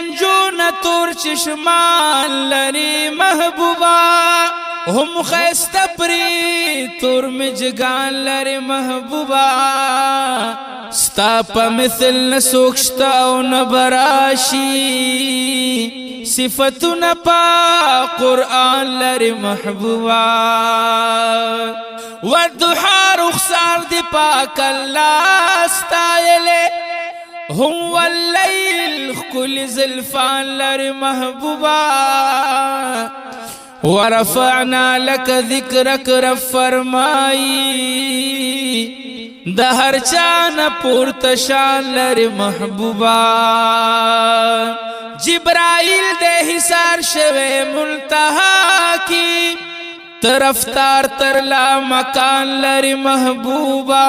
رنجون تور چشمان لري محبوبا هم خیست پری تور مجگان لري محبوبا ستا پا مثل نسوکشتا و نبراشی صفتنا پا قرآن لري محبوبا والضحى رخصار دی پاک اللہ ستایلے هو الليل كل زلفان لري محبوبا ورفعنا لك ذكرك رب فرمائی دهر چانا پورتشان لري محبوبا جبرائیل دے حسار شوے ملتہا کی طرفتار ترلا مکان لري محبوبا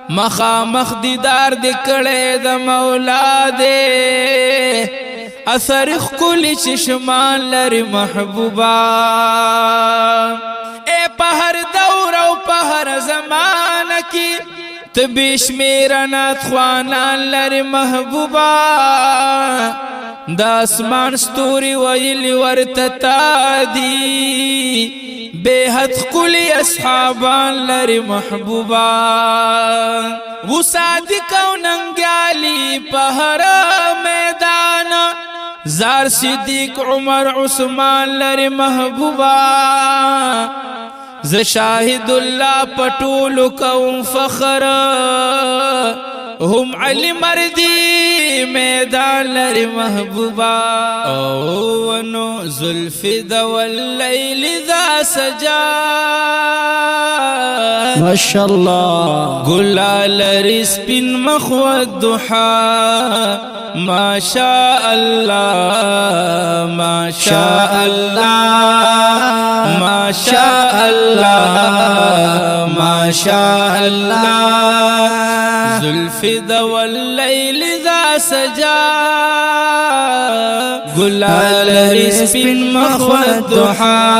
مخامخ دیدار دکڑے دا مولا دے اثر خکلی چشمان لري محبوبا اے پہر دور او پہر زمان کی تبیش میرا نات خوانان لري محبوبا دا اسمان ستوری ویلی ورتتا دی بے حد قلی اصحابان لري محبوبا وہ صادق و ننگیالی پہر میدان زار صدیق عمر عثمان لري محبوبا ز شاہد اللہ پٹول قوم فخر هم علی مردی میدان لري محبوبا ونو زلف دو اللیل ذا سجا ماشاء الله گلا لري سپین مخو الضحى ما شاء الله ما شاء الله ما شاء الله ما شاء الله زلف دو الليل ذا سجا گلا لري سپین مخو الضحى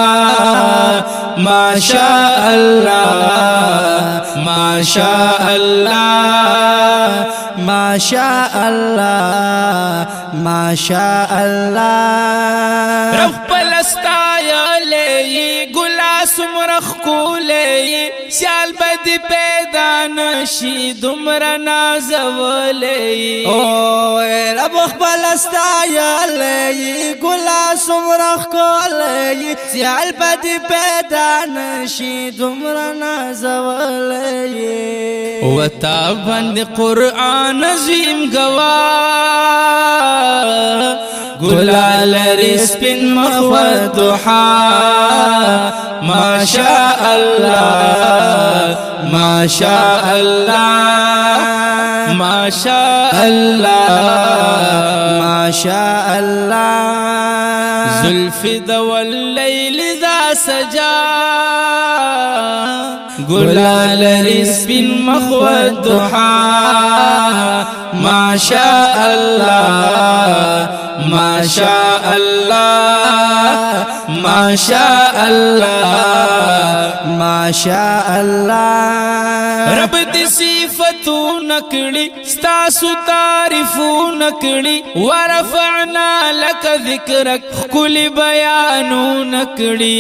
ما شاء الله ما شاء الله ما شاء الله ما شاء الله رب پلستایا لے گلا سمرخ کو لے سیال بد پیدا نشی دمر نازولے او رب پلستایا لے گلا سمرخ کو لے سیال بد پیدا نشی دمر نازولے وتا بند قرآن عظیم گوا گلا لري سپین مخو الضحى ما شاء الله ما شاء الله ما شاء الله ما شاء الله زلف دو الليل ذا سجا گلا لري سپین مخو الضحى ما شاء الله ما شاء الله ما شاء الله ما شاء الله رب دی صفتو نکڑی ستاسو تعریفو نکڑی ورفعنا لک ذکرک کل بیانو نکڑی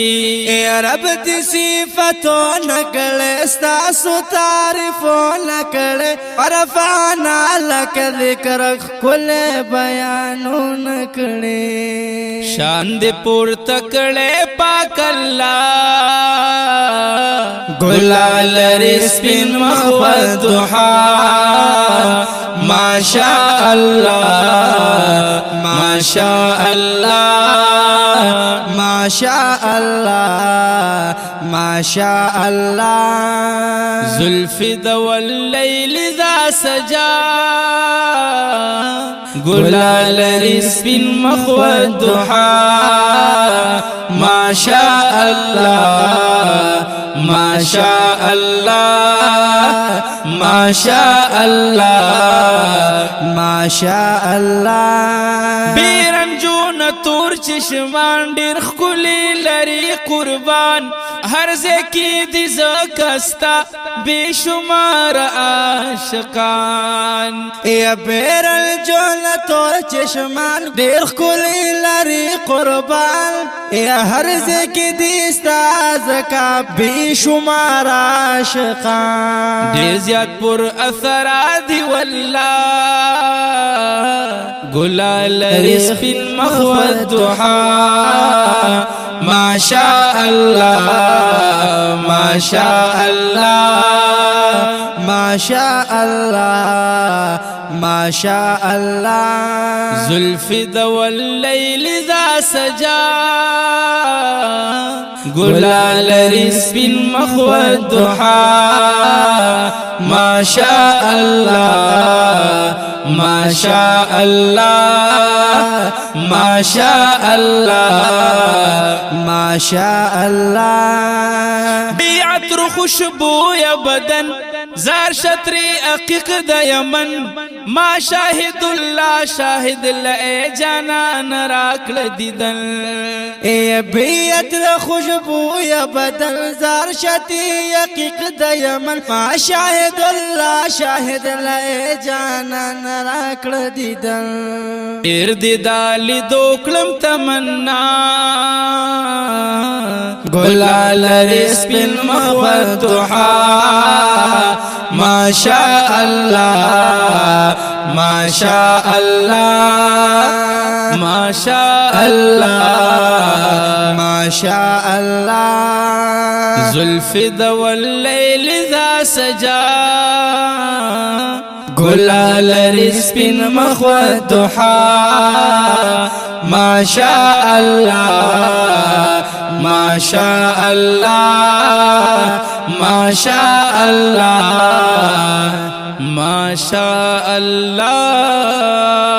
اے رب دی صفتو نکڑی ستاسو تعریفو نکڑی ورفعنا لک ذکرک کل بیانو نکڑی شان دے پور تکڑے پاک اللہ گلا لري سپین مخو الضحى ما شاء الله ما شاء الله ما شاء الله ما شاء الله زلف دو الليل ذا سجا گلا لري سپین مخو الضحى ما شاء الله ما شاء الله ما شاء الله ما شاء الله بیرنجون تور چشمان ډیر ښکلي لري قربان هر ځکه دي زکستا بے شمار عاشقان یا بیرنجون تور چشمان ډیر ښکلي لري قربان یا هر ځکه دي ستا زکا بے شمار عاشقان ډیر زیات پر اثر دی والله ګلال سپین مخ والضحى ما شاء الله ما شاء الله ما شاء الله ما شاء الله زلف والليل ذا سجا ګلال سپین مخ والضحى ما شاء الله ما شاء الله ما شاء الله ما شاء الله بعطر خوشبو یا بدن زار شطری عقیق د یمن ما شاهد الله شاهد لئے جانان راکل دیدن اے بعطر خوشبو یا بدن زار شطری عقیق د یمن ما شاهد الله شاهد لئے جانان راکل دیدن ارددال دوکلم تمنا گلال سپین مخ والضحى ما شاء الله ما شاء الله ما شاء الله ما شاء الله زلف والليل ذا سجا گلال سپین مخ والضحى ما شاء الله ما شاء الله ما شاء الله ما شاء الله